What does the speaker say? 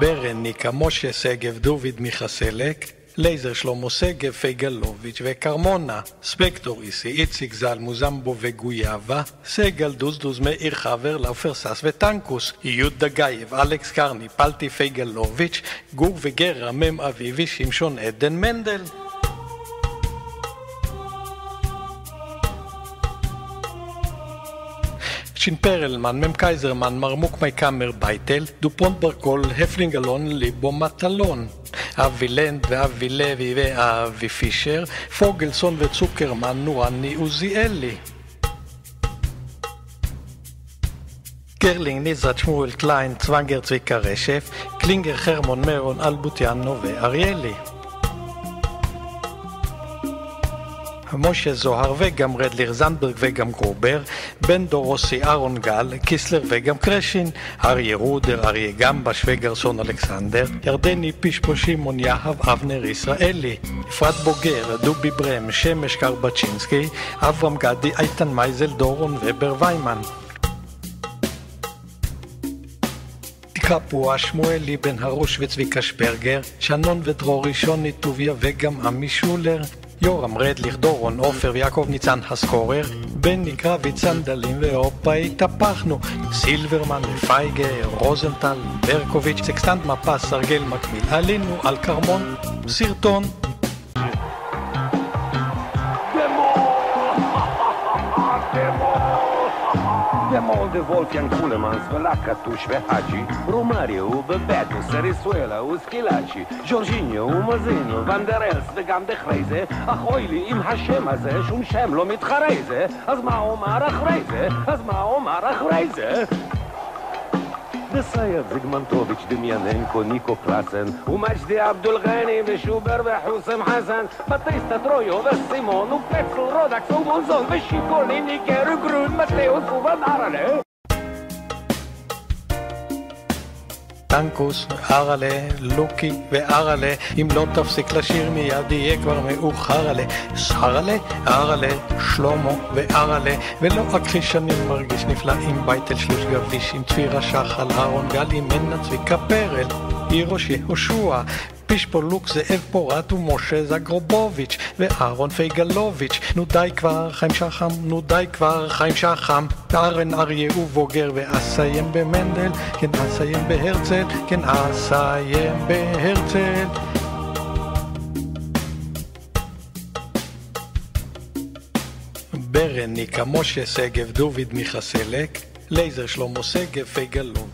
ברניקה, משה שגב, דוד מיכה סלק, לייזר שלמה שגב, פייגלוביץ' וקרמונה, ספקטור איסי, איציק זל, מוזמבו וגויאבה, סגל דוזדוז, מאיר חבר, לאופר סס וטנקוס, יוד דגייב, אלכס קרני, פלטי פייגלוביץ', גור וגרה, מם אביבי, שמשון עדן מנדל. שין פרלמן, מם קייזרמן, מרמוק מי קאמר בייטל, דופונט ברקול, הפלינג אלון, ליבו מטלון. אבי לנד ואבי לוי ואבי פישר, פוגלסון וצוקרמן, נורני עוזיאלי. גרלינג, ניזרת, שמואל קליין, צוונגר, צביקה רשף, קלינגר, חרמון, מרון, אלבוטיאנו ואריאלי. משה זוהר וגם רדליר זנדברג וגם גרובר, בן דורוסי, ארון גל, קיסלר וגם קרשין, אריה רודר, אריה גמבש וגרסון אלכסנדר, ירדני פישפו, שמעון יהב, אבנר ישראלי, אפרת בוגר, דובי ברם, שמש קרבצ'ינסקי, אברהם גדי, איתן מייזל, דורון ובר ויימן. קפואה, שמואלי, בן הרוש וצביקה שפרגר, שנון ודרורי, שוני טוביה וגם עמי שולר, יורם רדליך, דורון עופר ויעקב ניצן הסקורר, בן נקרא ויצנדלים ואופה התהפכנו, סילברמן ופייגר, רוזנטל, ברקוביץ', סקסטנט מפס, סרגל מקביל, עלינו על קרמון, סרטון. De Wolfgang Kulemans, Velakatush, Vehaji, Romario, Bebeto, Serizuela, Uskilachi, Jorginho, Mazinho, Van der Els וגם דחרי אחוי לי עם השם הזה, שום שם לא מתחרי זה, אז מה אומר אחרי זה? אז מה אומר אחרי זה? דסייב זיגמנטוביץ' דמיאננקו, ניקו קלאסן, ומג'די עבדול גני ושובר וחוסם חסן, בטיסטה טרויו וסימון ופצל רודקס ומונזון ושיקולים ניקר וגרון מתאוס ובנערלה. טנקוס, ארלה, לוקי וארלה, אם לא תפסיק לשיר מיד יהיה כבר מאוחר עלה. שרלה, ארלה, שלמה וארלה, ולא אכחיש אני מרגיש נפלא עם בייטל שלוש גביש, עם צפירה שחל, אהרון גלי, מנה צביקה פרל, אירוש יהושע, פישפו לוק, זאב פורט ומשה זגרובוביץ' ואהרון פייגלוביץ'. נו די כבר חיים שחם, נו די כבר חיים שחם, ארן אריה ובוגר, ואסיים במנדל, כן אסיים בהרצל, כן אסיים בהרצל. ברניקה, משה שגב, דוד מיכה סלק, לייזר שלמה שגב, פייגלוביץ'.